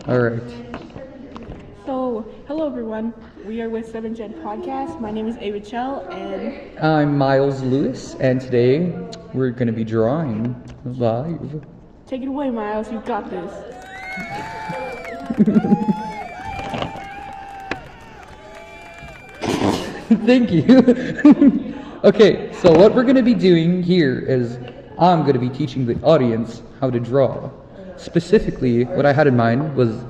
All right. So, hello everyone. We are with 7 Gen Podcast. My name is Ava Chell, and I'm Miles Lewis, and today we're going to be drawing live. take it away, Miles. You've got this. Thank you. Okay, so what we're going to be doing here is I'm going to be teaching the audience how to draw. Specifically, what I had in mind was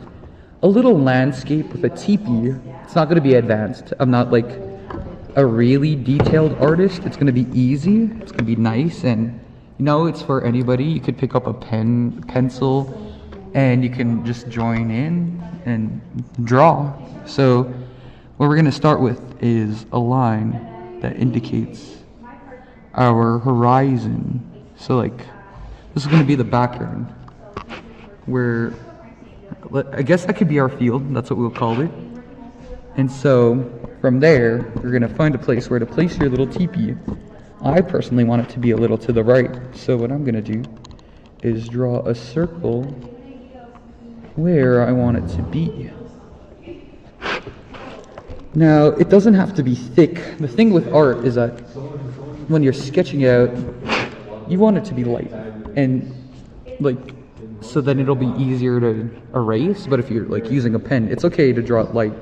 a little landscape with a teepee. It's not going to be advanced. I'm not like a really detailed artist. It's going to be easy. It's going to be nice, and it's for anybody. You could pick up a pencil, and you can just join in and draw. So what we're going to start with is a line that indicates our horizon. So like, this is going to be the background, where I guess that could be our field. That's what we'll call it. And so from there, you're going to find a place where to place your little teepee. I personally want it to be a little to the right. So what I'm going to do is draw a circle where I want it to be. Now, it doesn't have to be thick. The thing with art is that when you're sketching out, you want it to be light. And like, so then it'll be easier to erase. But if you're like using a pen, it's okay to draw it light,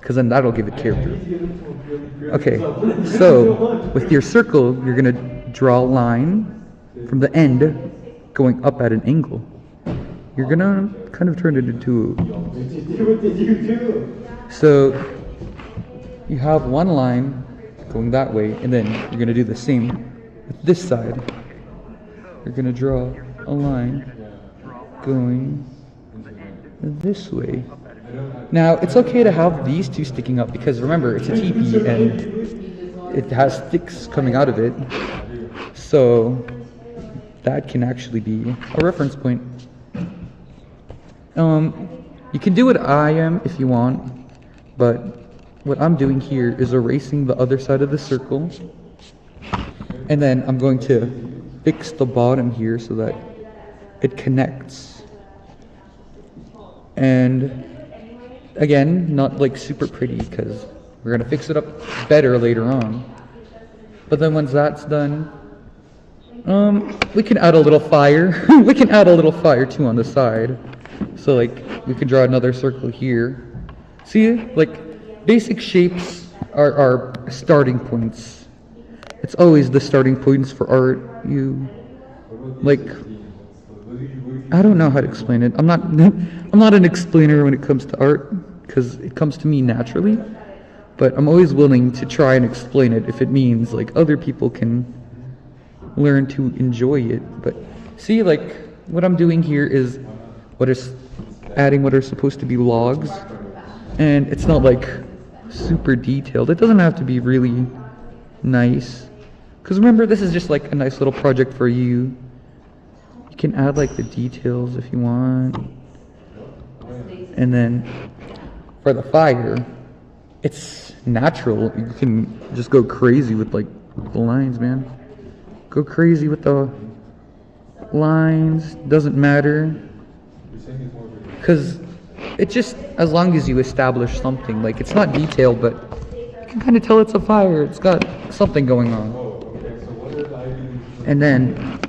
because then that'll give it character. Okay, so with your circle, you're going to draw a line from the end going up at an angle. You're going to kind of turn it into so you have one line going that way, and then you're going to do the same with this side. You're going to draw a line going this way. Now, it's okay to have these two sticking up, because remember, it's a teepee and it has sticks coming out of it. So that can actually be a reference point. You can do what I am if you want, but what I'm doing here is erasing the other side of the circle, and then I'm going to fix the bottom here so that it connects. And again, not like super pretty, because we're going to fix it up better later on. But then once that's done, we can add a little fire. We can add a little fire too on the side. So like, we could draw another circle here. See, like, basic shapes are starting points. It's always the starting points for art. I don't know how to explain it. I'm not an explainer when it comes to art, because it comes to me naturally. But I'm always willing to try and explain it if it means like other people can learn to enjoy it. But see, like, what I'm doing here is adding what are supposed to be logs, and it's not like super detailed. It doesn't have to be really nice, because remember, this is just like a nice little project for you. You can add like the details if you want. And then for the fire, it's natural. You can just go crazy with like the lines, man. Go crazy with the lines. Doesn't matter, because it just, as long as you establish something, like, it's not detailed, but you can kind of tell it's a fire. It's got something going on. And then,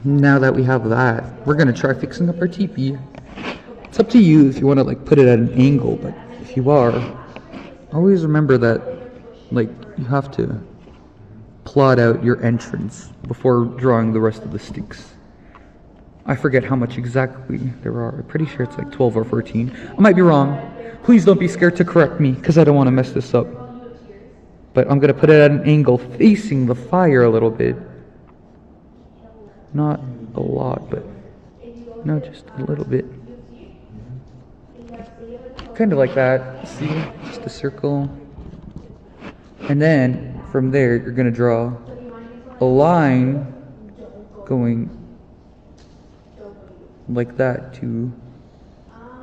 now that we have that, we're going to try fixing up our teepee. It's up to you if you want to like put it at an angle, but if you are, always remember that like you have to plot out your entrance before drawing the rest of the sticks. I forget how much exactly there are. I'm pretty sure it's like 12 or 14. I might be wrong. Please don't be scared to correct me, because I don't want to mess this up. But I'm going to put it at an angle facing the fire a little bit. Not a lot, but no, just a little bit. Kind of like that. See? Just a circle. And then from there, you're going to draw a line going like that to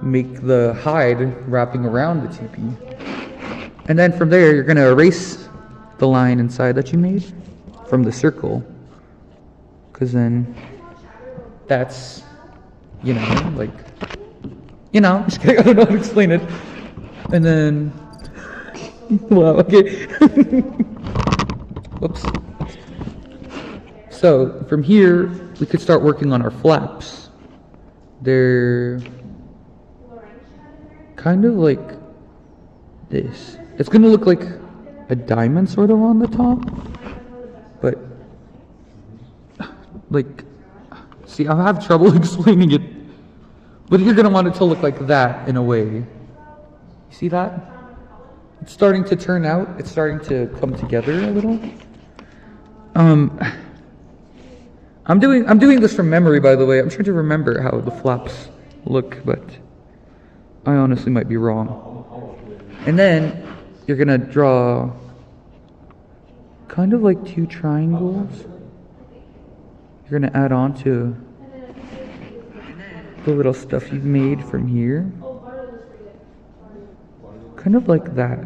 make the hide wrapping around the teepee. And then from there, you're going to erase the line inside that you made from the circle, because then that's, like, you know, just kidding, I don't know how to explain it. And then, wow, okay. Whoops. So from here, we could start working on our flaps. They're kind of like this. It's gonna look like a diamond sort of on the top, but like, see, I have trouble explaining it, but you're gonna want it to look like that in a way. You see that? It's starting to turn out. It's starting to come together a little. I'm doing this from memory, by the way. I'm trying to remember how the flaps look, but I honestly might be wrong. And then you're gonna draw kind of like two triangles. You're gonna add on to the little stuff you've made from here. Kind of like that.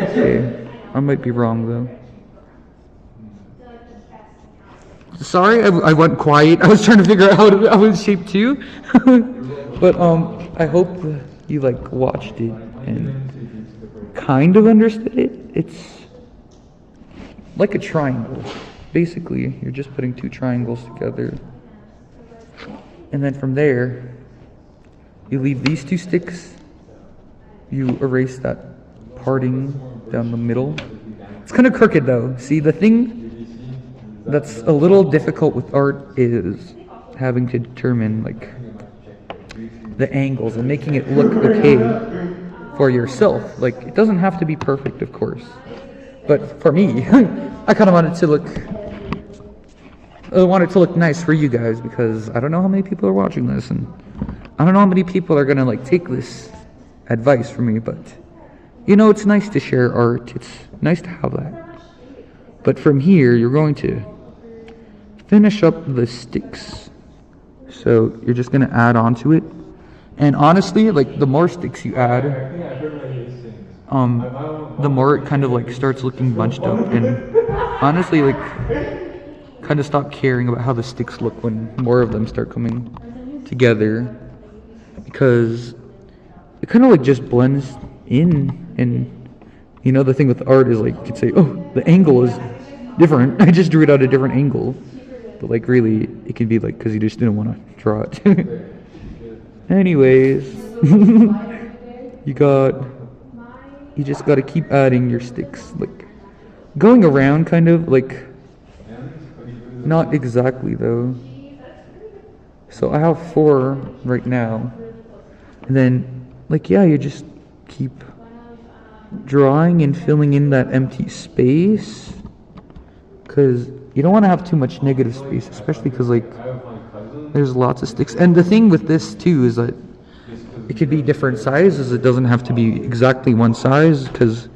Okay, I might be wrong though. Sorry, I went quiet. I was trying to figure out how I was shaped too. But I hope you like watched it and kind of understood it. It's like a triangle. Basically, you're just putting two triangles together. And then from there, you leave these two sticks. You erase that parting down the middle. It's kind of crooked though. See, the thing that's a little difficult with art is having to determine like the angles and making it look okay for yourself. Like, it doesn't have to be perfect, of course, but for me, I kind of want it to look nice for you guys, because I don't know how many people are watching this, and I don't know how many people are gonna like take this advice from me, but you know, it's nice to share art. It's nice to have that. But from here, you're going to finish up the sticks. So you're just going to add onto it. And honestly, like, the more sticks you add, the more it kind of like starts looking bunched up. And honestly, like, kind of stop caring about how the sticks look when more of them start coming together, because it kind of like just blends in. And you know, the thing with art is like, you could say, oh, the angle is different. I just drew it at a different angle. But like, really, it can be like, because you just didn't want to draw it. Anyways, you just got to keep adding your sticks, like going around, kind of like, not exactly though. So I have 4 right now. And then, like, yeah, you just keep drawing and filling in that empty space, because you don't want to have too much negative space, especially because like there's lots of sticks. And the thing with this too is that it could be different sizes. It doesn't have to be exactly one size, because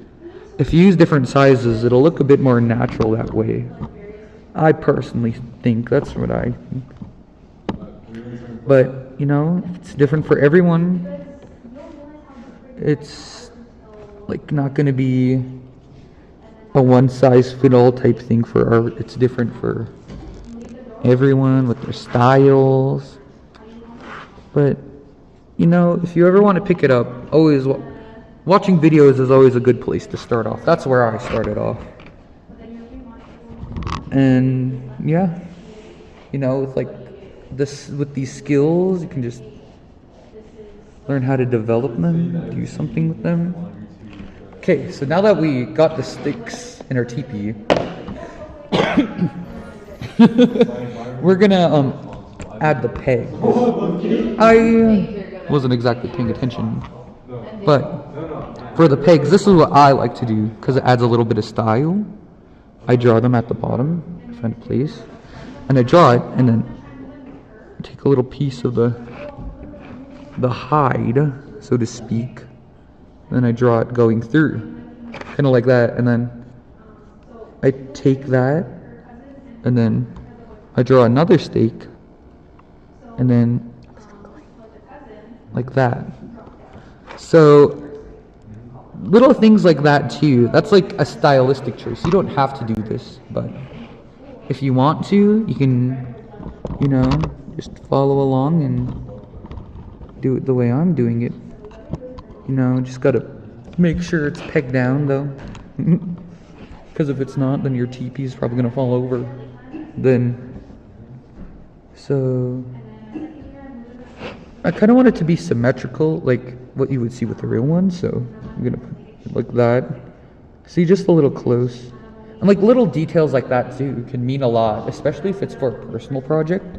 if you use different sizes, it'll look a bit more natural that way. I personally think that's what I think. But you know, it's different for everyone. It's like not going to be a one-size-fit-all type thing for art. It's different for everyone with their styles. But you know, if you ever want to pick it up, always watching videos is always a good place to start off. That's where I started off. And yeah, you know, with like this, with these skills, you can just learn how to develop them, do something with them. Okay, so now that we got the sticks in our teepee, we're gonna add the pegs. I wasn't exactly paying attention, but for the pegs, this is what I like to do because it adds a little bit of style. I draw them at the bottom, find a place, and I draw it, and then take a little piece of the hide, so to speak. Then I draw it going through, kind of like that, and then I take that, and then I draw another stake, and then like that. So little things like that too. That's like a stylistic choice. You don't have to do this, but if you want to, you can, you know, just follow along and do it the way I'm doing it. Just gotta make sure it's pegged down though. Because if it's not, then your teepee is probably gonna fall over. So I kind of want it to be symmetrical, like what you would see with the real one. So I'm gonna put it like that. See, just a little close. And like little details like that too can mean a lot, especially if it's for a personal project.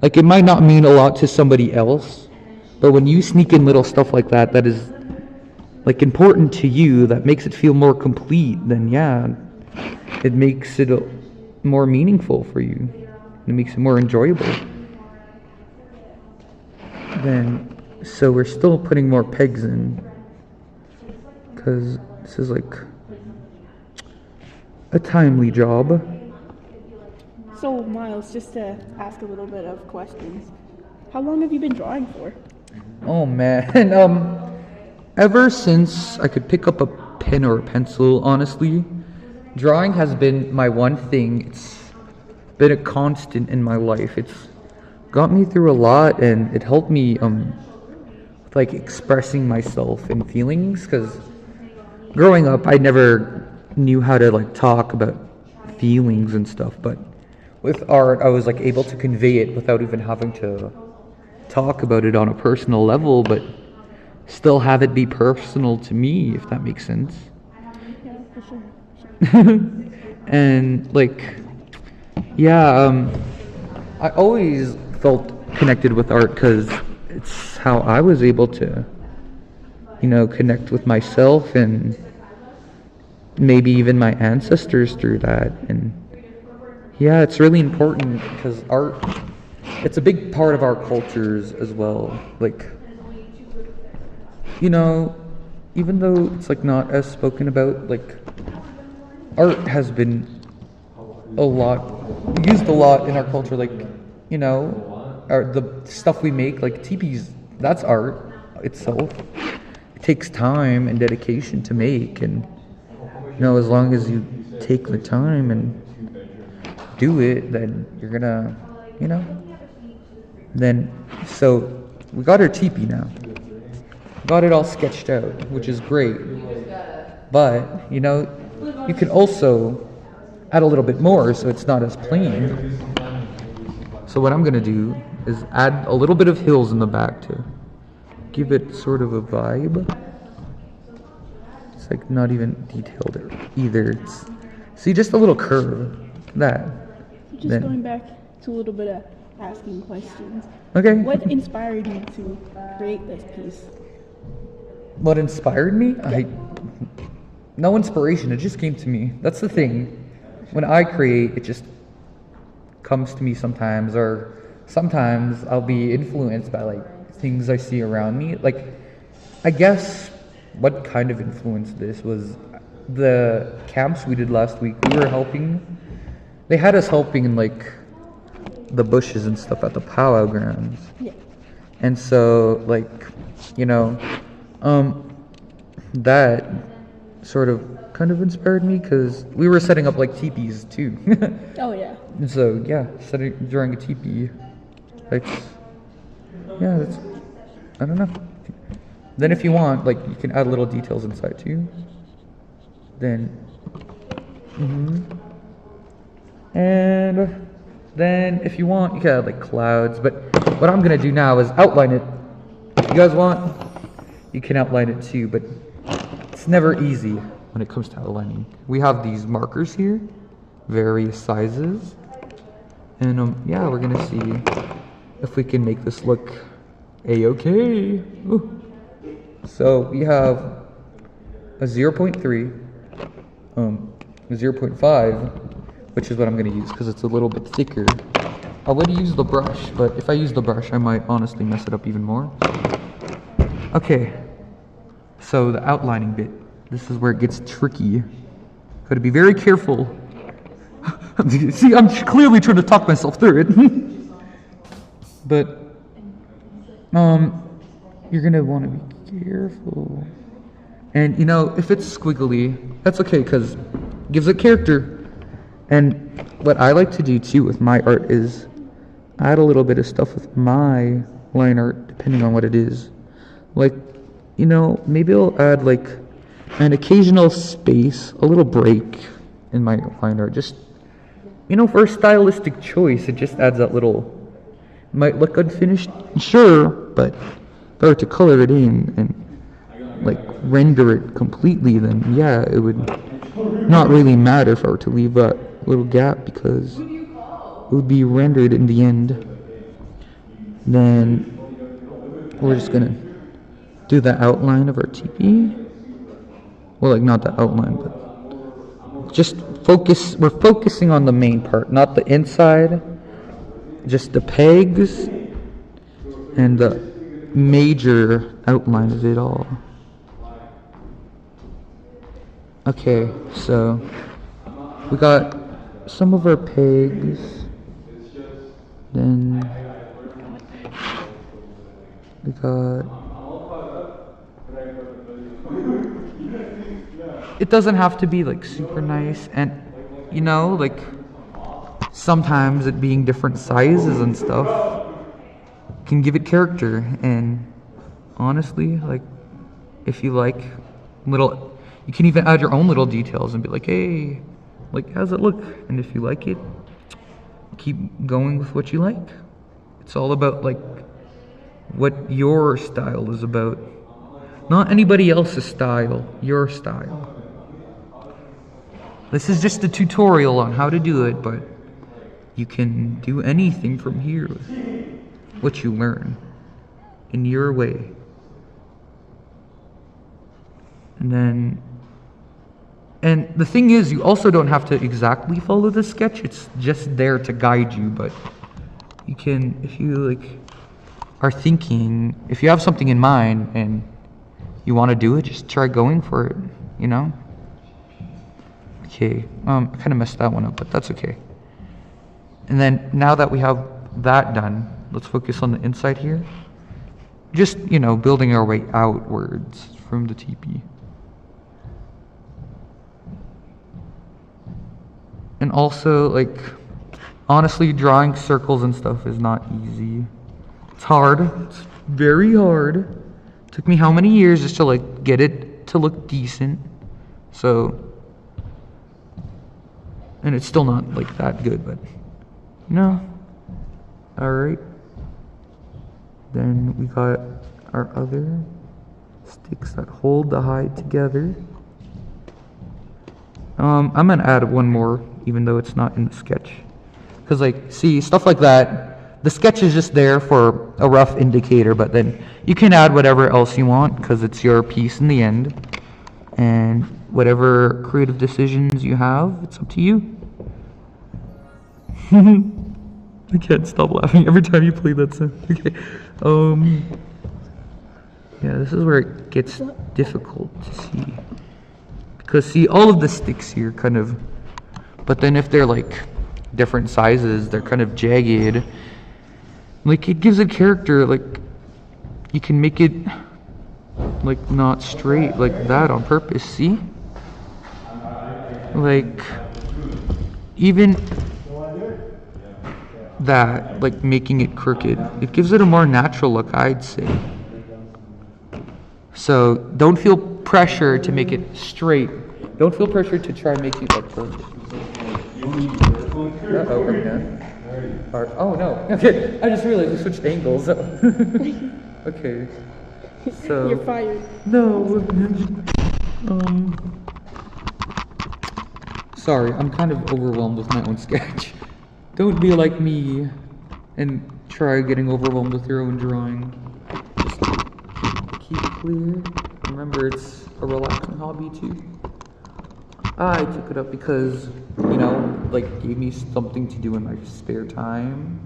Like it might not mean a lot to somebody else, but when you sneak in little stuff like that, that is like important to you, that makes it feel more complete, then yeah, it makes it more meaningful for you. It makes it more enjoyable. So we're still putting more pegs in, because this is like a timely job. So Miles, just to ask a little bit of questions, how long have you been drawing for? Oh man, ever since I could pick up a pen or a pencil, honestly, drawing has been my one thing. It's been a constant in my life. It's got me through a lot, and it helped me with like expressing myself and feelings, because growing up I never knew how to like talk about feelings and stuff, but with art I was like able to convey it without even having to talk about it on a personal level, but still have it be personal to me, if that makes sense. Yeah, for sure. And like, yeah, I always felt connected with art because it's how I was able to, connect with myself and maybe even my ancestors through that. And yeah, it's really important because art, it's a big part of our cultures as well. Like, even though it's like not as spoken about, like art has been used a lot in our culture. Like, the stuff we make, like teepees, that's art itself. It takes time and dedication to make, and as long as you take the time and do it, then you're gonna, so we got our teepee now. Got it all sketched out, which is great. But, you can also add a little bit more so it's not as plain. So what I'm going to do is add a little bit of hills in the back to give it sort of a vibe. It's like not even detailed either. See, just a little curve. That. Just going back to a little bit of asking questions. Okay. What inspired you to create this piece? What inspired me? No inspiration, it just came to me. That's the thing. When I create, it just comes to me sometimes, or sometimes I'll be influenced by like things I see around me. Like, I guess what kind of influenced this was the camps we did last week. They had us helping in like the bushes and stuff at the powwow grounds. Yeah. And so like, that sort of kind of inspired me because we were setting up like teepees too. Oh yeah. And so yeah, drawing a teepee. That's I don't know. Then if you want, like, you can add little details inside too. And then if you want, you can add like clouds. But what I'm gonna do now is outline it. If you guys want, you can outline it too, but it's never easy when it comes to outlining. We have these markers here, various sizes, and yeah, we're gonna see if we can make this look a-okay. Ooh. So we have a 0.3, a 0.5, which is what I'm gonna use because it's a little bit thicker. I would use the brush, but if I use the brush, I might honestly mess it up even more. Okay, so the outlining bit. This is where it gets tricky. Gotta be very careful. See, I'm clearly trying to talk myself through it. But, you're gonna want to be careful. And, if it's squiggly, that's okay, because it gives it character. And what I like to do, too, with my art is add a little bit of stuff with my line art, depending on what it is. Like, maybe I'll add like an occasional space, a little break in my line art. Just, for a stylistic choice, it just adds that little, might look unfinished, sure, but if I were to color it in and like render it completely, then yeah, it would not really matter if I were to leave that little gap because it would be rendered in the end. Then we're just gonna do the outline of our teepee. Well, like not the outline, but just focus. We're focusing on the main part, not the inside, just the pegs and the major outline of it all. Okay, so we got some of our pegs, then we got, it doesn't have to be like super nice, and like sometimes it being different sizes and stuff can give it character. And honestly, like if you like little, you can even add your own little details and be like, hey, like how's it look? And if you like it, keep going with what you like. It's all about like what your style is about, not anybody else's style, your style. This is just a tutorial on how to do it, but you can do anything from here with what you learn in your way. And the thing is, you also don't have to exactly follow the sketch. It's just there to guide you, but you can, if you like are thinking, if you have something in mind and you want to do it, just try going for it, Okay, I kind of messed that one up, but that's okay. And then now that we have that done, let's focus on the inside here. Just, building our way outwards from the teepee. And also, like, honestly, drawing circles and stuff is not easy. It's hard. It's very hard. It took me how many years just to, like, get it to look decent. So, and it's still not, like, that good, but, Alright. Then we got our other sticks that hold the hide together. I'm gonna add one more, even though it's not in the sketch. Because, like, see, stuff like that, the sketch is just there for a rough indicator, but then you can add whatever else you want, because it's your piece in the end. And whatever creative decisions you have, it's up to you. I can't stop laughing every time you play that sound. Okay. Yeah, this is where it gets difficult to see. Because, see, all of the sticks here kind of, but then if they're like different sizes, they're kind of jagged. Like, it gives a character, like, you can make it like not straight like that on purpose, see? Like, even that, like making it crooked, it gives it a more natural look, I'd say. So don't feel pressure to make it straight. Don't feel pressure to try and make it like perfect. Uh-oh, are we done? Oh no, okay, I just realized we switched angles. Okay, so... You're fired. No. Sorry, I'm kind of overwhelmed with my own sketch. Don't be like me and try getting overwhelmed with your own drawing. Just keep it clear. Remember, it's a relaxing hobby too. I took it up because, like, gave me something to do in my spare time.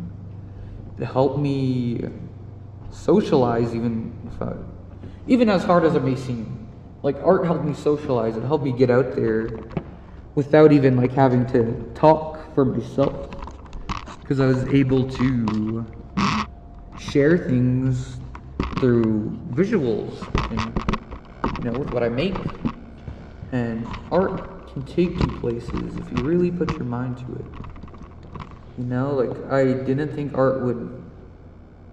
It helped me socialize, even as hard as it may seem. Like, art helped me socialize. It helped me get out there without even, like, having to talk for myself. Because I was able to share things through visuals and, with what I make. And art can take you places if you really put your mind to it. You know, like I didn't think art would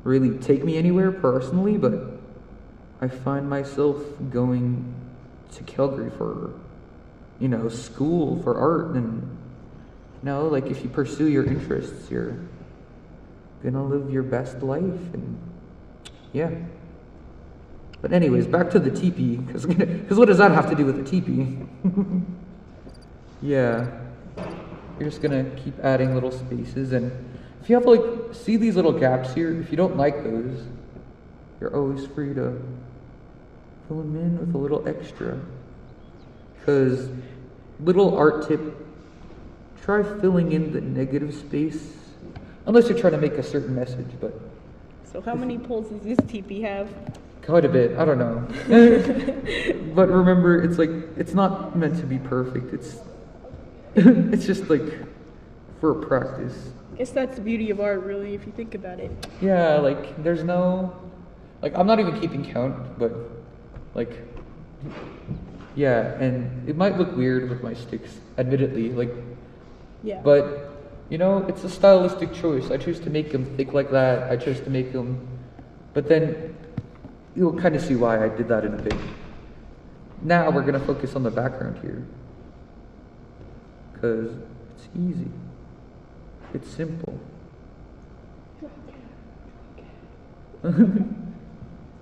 really take me anywhere personally, but I find myself going to Calgary for, school for art. And, like if you pursue your interests, you're gonna live your best life. And yeah. But anyways, back to the teepee, because what does that have to do with the teepee? Yeah. You're just gonna keep adding little spaces, and if you have see these little gaps here, if you don't like those, you're always free to fill them in with a little extra. Because, little art tip, try filling in the negative space, unless you're trying to make a certain message, but... So how many poles does this teepee have? Quite a bit, I don't know. But remember, it's not meant to be perfect, it's just for practice. I guess that's the beauty of art, really, if you think about it. Yeah, there's no, I'm not even keeping count, but, yeah, and it might look weird with my sticks, admittedly, yeah. But, it's a stylistic choice. I choose to make them thick like that, I chose to make them, but then, you'll kind of see why I did that in a bit. Now we're going to focus on the background here. Because it's easy. It's simple. And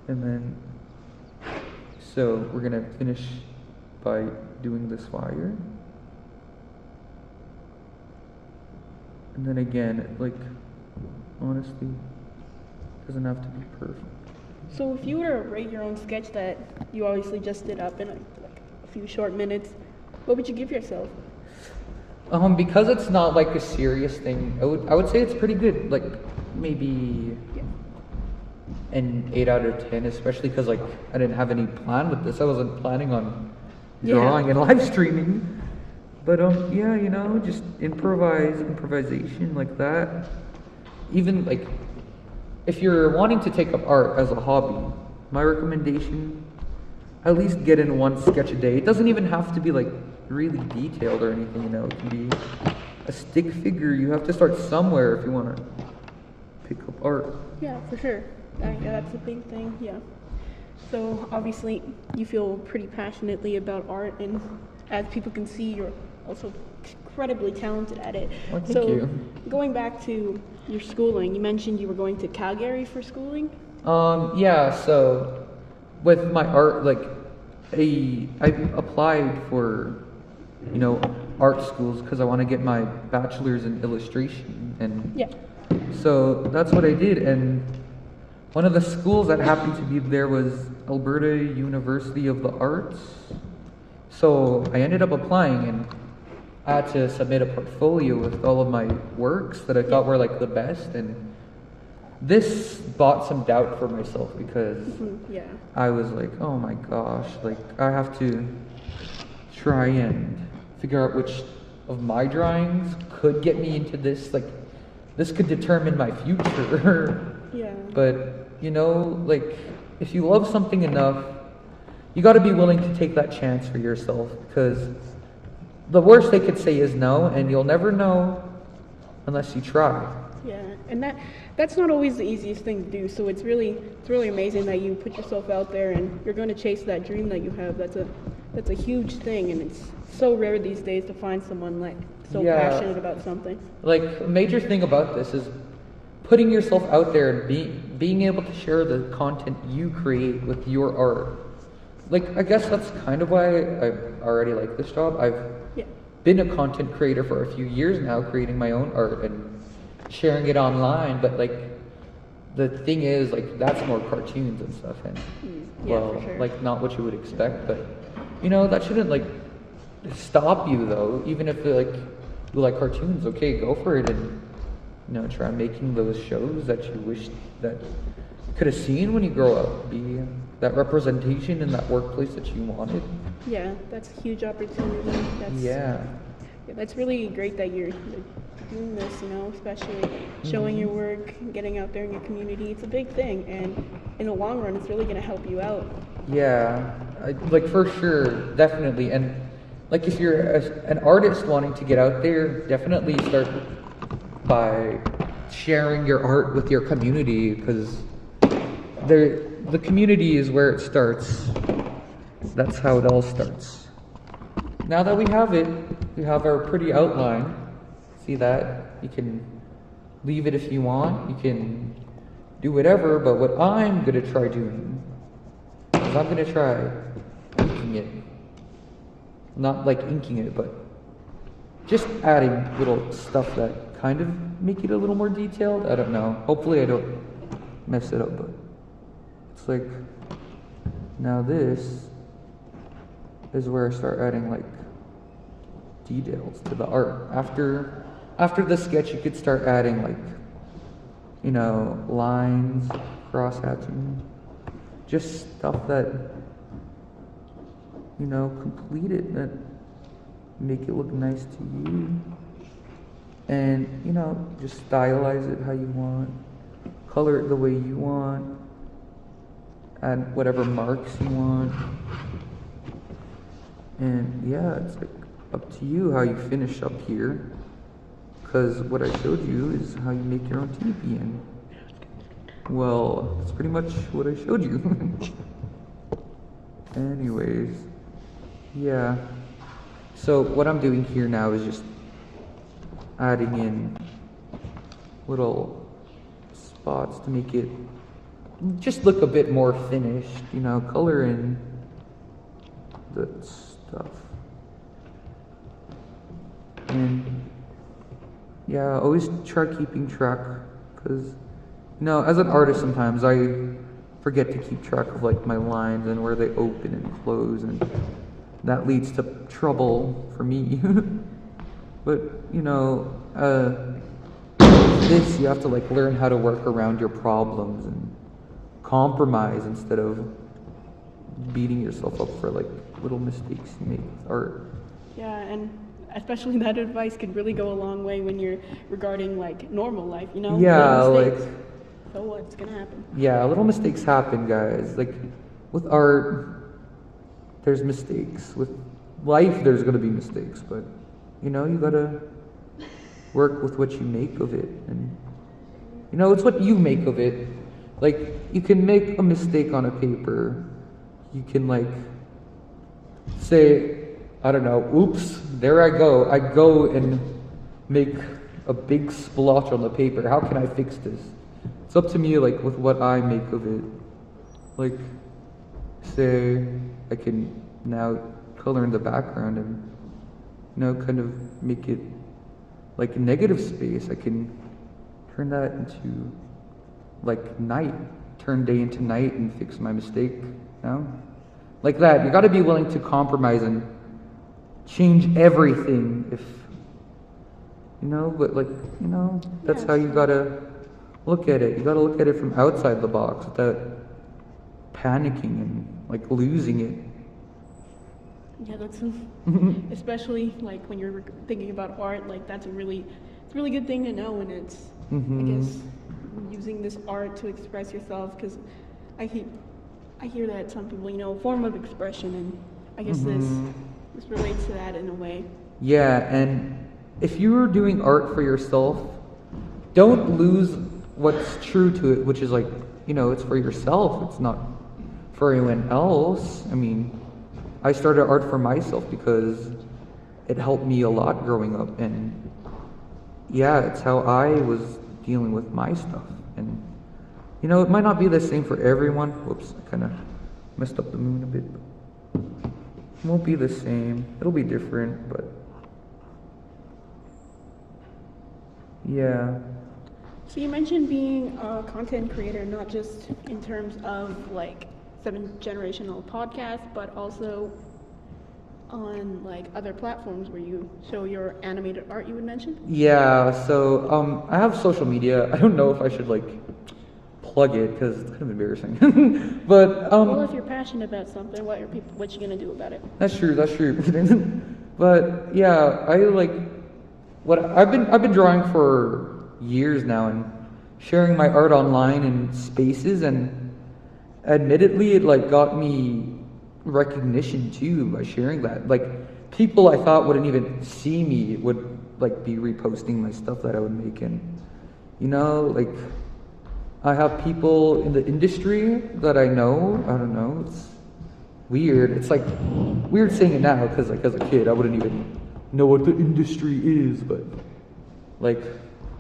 then, so we're going to finish by doing this wire. And then again, honestly, doesn't have to be perfect. So if you were to rate your own sketch that you obviously just did up in a few short minutes, what would you give yourself? Because it's not a serious thing, I would say it's pretty good. Maybe an 8 out of 10, especially because I didn't have any plan with this. I wasn't planning on drawing and live streaming. But yeah, just improvisation like that. Even if you're wanting to take up art as a hobby, my recommendation, at least get in one sketch a day. It doesn't even have to be really detailed or anything, It can be a stick figure. You have to start somewhere if you want to pick up art. Yeah, for sure. Yeah, that's a big thing, yeah. So obviously you feel pretty passionately about art, and as people can see, you're also incredibly talented at it. Well, thank you. Going back to your schooling, you mentioned you were going to Calgary for schooling? Yeah, so with my art, I applied for, art schools because I want to get my bachelor's in illustration, and yeah. So that's what I did. And one of the schools that happened to be there was Alberta University of the Arts. So I ended up applying, and I had to submit a portfolio with all of my works that I thought were the best, and this brought some doubt for myself because yeah. I was oh my gosh, I have to try and figure out which of my drawings could get me into this, this could determine my future. Yeah. But, if you love something enough, you got to be willing to take that chance for yourself, because the worst they could say is no, and you'll never know unless you try. Yeah, and that's not always the easiest thing to do. So it's really amazing that you put yourself out there and you're going to chase that dream that you have. That's a huge thing, and it's so rare these days to find someone so passionate about something. A major thing about this is putting yourself out there and being able to share the content you create with your art. I guess that's kind of why I already like this job. I've been a content creator for a few years now, creating my own art and sharing it online, but the thing is that's more cartoons and stuff, and for sure. Not what you would expect, but that shouldn't stop you though. Even if you like cartoons, okay, go for it, and try making those shows that you wish that you could have seen when you grow up. Be that representation in that workplace that you wanted. Yeah, that's a huge opportunity. That's really great that you're doing this, especially showing your work, getting out there in your community. It's a big thing, and in the long run, it's really going to help you out. Yeah, for sure, definitely. And if you're an artist wanting to get out there, definitely start by sharing your art with your community, because the community is where it starts. That's how it all starts. Now that we have it, we have our pretty outline. See that? You can leave it if you want. You can do whatever, but what I'm going to try doing is I'm going to try inking it. Not like inking it, but just adding little stuff that kind of make it a little more detailed. I don't know. Hopefully I don't mess it up, but it's like, now this is where I start adding like details to the art. After the sketch, you could start adding like, you know, lines, cross-hatching, just stuff that, you know, complete it, that make it look nice to you. And, you know, just stylize it how you want, color it the way you want, add whatever marks you want. And yeah, it's like up to you how you finish up here, because what I showed you is how you make your own teepee, and well, that's pretty much what I showed you. Anyways, yeah, so what I'm doing here now is just adding in little spots to make it just look a bit more finished, you know, color in the stuff. And yeah, always try keeping track, because, you know, as an artist sometimes I forget to keep track of like my lines and where they open and close, and that leads to trouble for me. But, you know, this, you have to like learn how to work around your problems and compromise instead of beating yourself up for like little mistakes you make with art. Yeah, and especially that advice could really go a long way when you're regarding like normal life, you know? Yeah, Little mistakes. like, So what's gonna happen? yeah, little mistakes happen, guys. Like, with art, there's mistakes. With life, there's gonna be mistakes, but, you know, you gotta work with what you make of it. And, you know, it's what you make of it. Like, you can make a mistake on a paper. You can, like, say, I don't know, oops, there I go. I go and make a big splotch on the paper. How can I fix this? It's up to me, like, with what I make of it. Like, say, I can now color in the background and, you know, kind of make it like negative space. I can turn that into like night, turn day into night and fix my mistake, you know? Like that. You gotta be willing to compromise and change everything if, you know, but like, you know, that's how you gotta look at it. You gotta look at it from outside the box without panicking and like losing it. Yeah, that's especially like when you're thinking about art, like it's a really good thing to know, and it's I guess using this art to express yourself, because I hear that some people, you know, a form of expression, and I guess this relates to that in a way. Yeah, and if you're doing art for yourself, don't lose what's true to it, which is like, you know, it's for yourself. It's not for anyone else. I mean, I started art for myself because it helped me a lot growing up, and yeah, it's how I was dealing with my stuff. And, you know, it might not be the same for everyone. Whoops, I kind of messed up the moon a bit. But it won't be the same. It'll be different, but yeah. So you mentioned being a content creator, not just in terms of like 7th Generational podcast, but also on like other platforms where you show your animated art, you would mention? Yeah, so I have social media. I don't know if I should like plug it because it's kind of embarrassing. But well, if you're passionate about something, what you gonna do about it? That's true. But yeah, I like what I've been drawing for years now and sharing my art online in spaces, and admittedly it like got me recognition too by sharing that. Like, people I thought wouldn't even see me would like be reposting my stuff that I would make, and you know, like I have people in the industry that I know. I don't know. It's weird. It's like weird saying it now because like as a kid I wouldn't even know what the industry is, but like,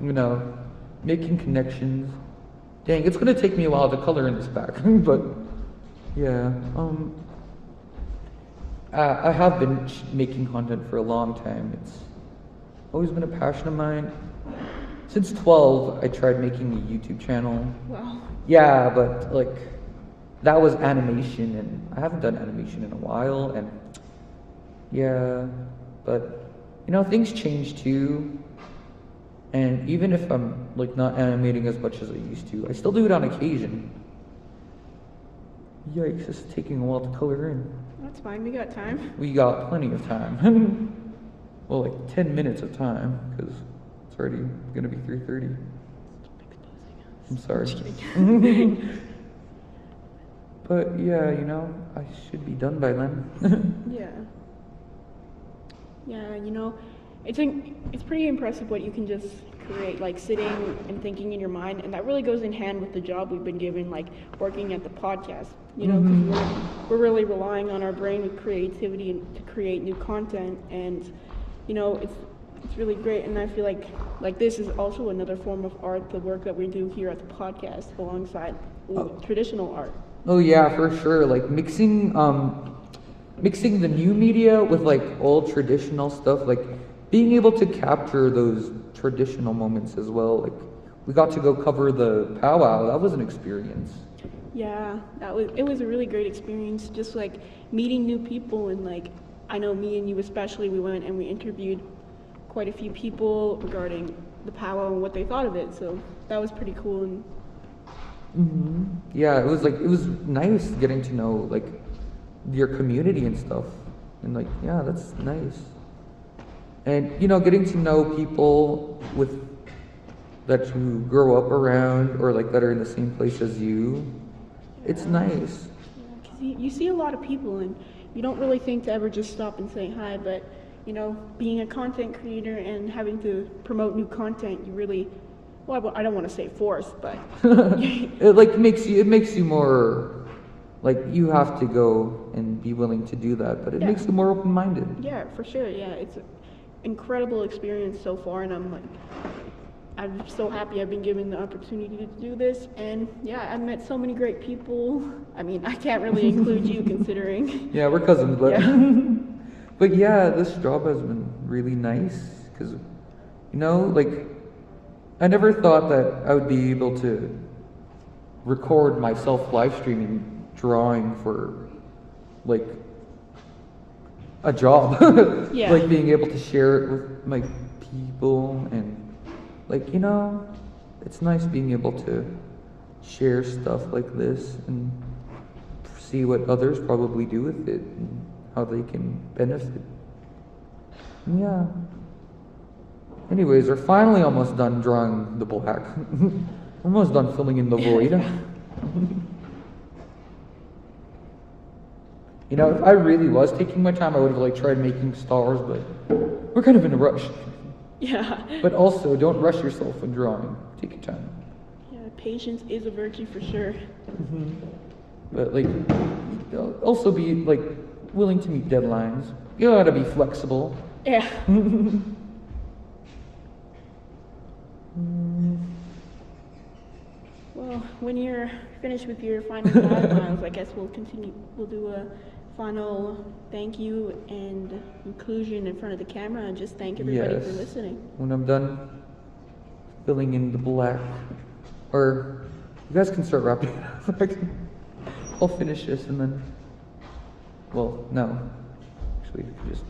you know, making connections. Dang, it's gonna take me a while to color in this back, but yeah. I have been making content for a long time. It's always been a passion of mine. Since 12, I tried making a YouTube channel. Wow. Yeah, but like that was animation, and I haven't done animation in a while, and yeah, but you know, things change too. And even if I'm like not animating as much as I used to, I still do it on occasion. Yikes, it's taking a while to color in. That's fine. We got time. We got plenty of time. Well, like 10 minutes of time, because it's already gonna be 3:30. I'm sorry. Just kidding. But yeah, you know, I should be done by then. Yeah. Yeah, you know, it's pretty impressive what you can just create, like sitting and thinking in your mind, and that really goes in hand with the job we've been given, like working at the podcast. You know, because we're really relying on our brain with creativity and to create new content, and you know, it's really great. And I feel like this is also another form of art, the work that we do here at the podcast alongside traditional art. Oh yeah, for sure. Like mixing the new media with like old traditional stuff, like being able to capture those traditional moments as well. Like we got to go cover the powwow. That was an experience. Yeah, it was a really great experience, just like meeting new people, and like I know me and you especially, we went and we interviewed quite a few people regarding the powwow and what they thought of it. So that was pretty cool. And Yeah, it was nice getting to know like your community and stuff, and like yeah, that's nice. And you know, getting to know people with that you grow up around or like that are in the same place as you, it's nice. because you see a lot of people, and you don't really think to ever just stop and say hi, but you know, being a content creator and having to promote new content, you really, well, I don't want to say forced, but It makes you more like you have to go and be willing to do that, but it Yeah. makes you more open-minded. yeah, for sure. Yeah, it's an incredible experience so far, and I'm so happy I've been given the opportunity to do this. And yeah, I've met so many great people. I mean, I can't really include you considering. Yeah, we're cousins, but Yeah. but yeah, this job has been really nice because you know, like I never thought that I would be able to record myself live streaming drawing for like a job. Yeah. Like being able to share it with my people, and like, you know, it's nice being able to share stuff like this and see what others probably do with it and how they can benefit. Yeah. Anyways, we're finally almost done drawing the black. We're almost done filling in the void. You know, if I really was taking my time, I would have like tried making stars, but we're kind of in a rush. Yeah. But also, don't rush yourself when drawing. Take your time. Yeah, patience is a virtue for sure. But like, also be like willing to meet deadlines. You gotta be flexible. Yeah. Well, when you're finished with your final 5 miles, I guess we'll continue. We'll do a final thank you and inclusion in front of the camera, and just thank everybody for Yes. listening. When I'm done filling in the black, or you guys can start wrapping it up. I'll finish this and then, well, no, actually, just.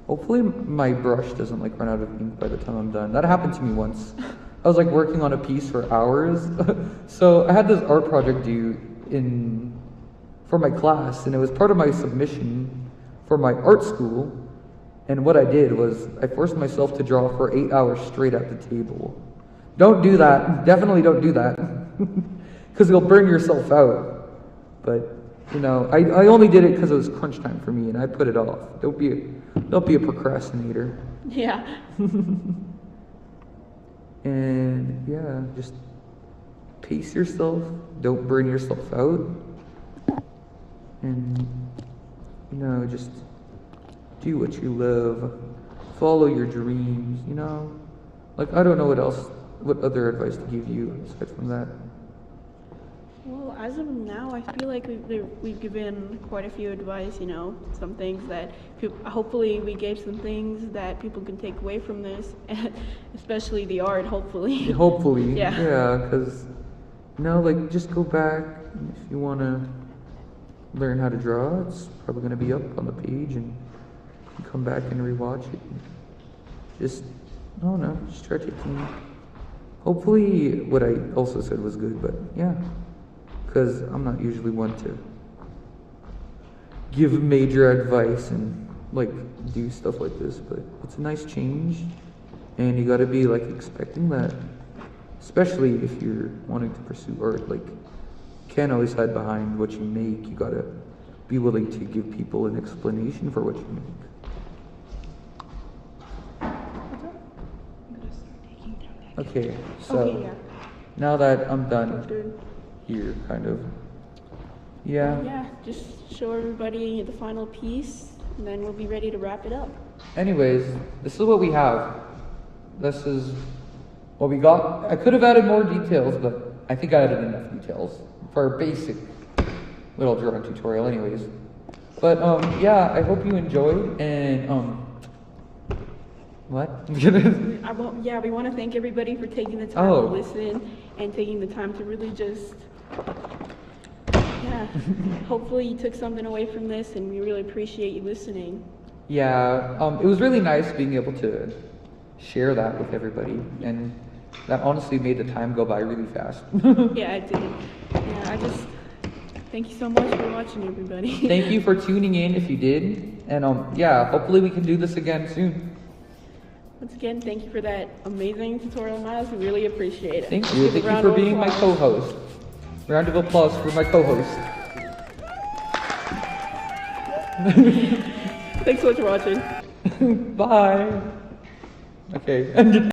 Hopefully my brush doesn't like run out of ink by the time I'm done. That happened to me once. I was like working on a piece for hours. So I had this art project due for my class, and it was part of my submission for my art school. And what I did was I forced myself to draw for 8 hours straight at the table. Don't do that. Definitely don't do that. Because you'll burn yourself out. But you know, I only did it because it was crunch time for me, and I put it off. Don't be a procrastinator. Yeah. And yeah, just pace yourself. Don't burn yourself out. And you know, just do what you love. Follow your dreams. You know, like I don't know what other advice to give you aside from that. Well, as of now, I feel like we've given quite a few advice, you know, some things that hopefully we gave some things that people can take away from this, especially the art, hopefully. Hopefully, Yeah. yeah, because you know, like just go back if you want to learn how to draw. It's probably going to be up on the page, and you can come back and rewatch it. And just, I don't know, just try taking. Hopefully, what I also said was good, but yeah. Because I'm not usually one to give major advice and like do stuff like this, but it's a nice change, and you got to be like expecting that, especially if you're wanting to pursue art. Like, you can't always hide behind what you make. You got to be willing to give people an explanation for what you make. Okay, so Okay, yeah. now that I'm done After, here, kind of, yeah. yeah, just show everybody the final piece, and then we'll be ready to wrap it up. Anyways, this is what we have. This is what we got. I could have added more details, but I think I added enough details for a basic little drawing tutorial anyways. But yeah, I hope you enjoyed, and what? Yeah, we want to thank everybody for taking the time Oh. to listen and taking the time to really just, yeah, hopefully you took something away from this, and we really appreciate you listening. Yeah, it was really nice being able to share that with everybody, and that honestly made the time go by really fast. Yeah, I did. Yeah, I just, thank you so much for watching, everybody. Thank you for tuning in if you did, and yeah, hopefully we can do this again soon. Once again, thank you for that amazing tutorial, Miles. We really appreciate it. Thank Let's you. give a Thank you round for of being my applause. co-host. Round of applause for my co-host. Thanks so much for watching. Bye. Okay.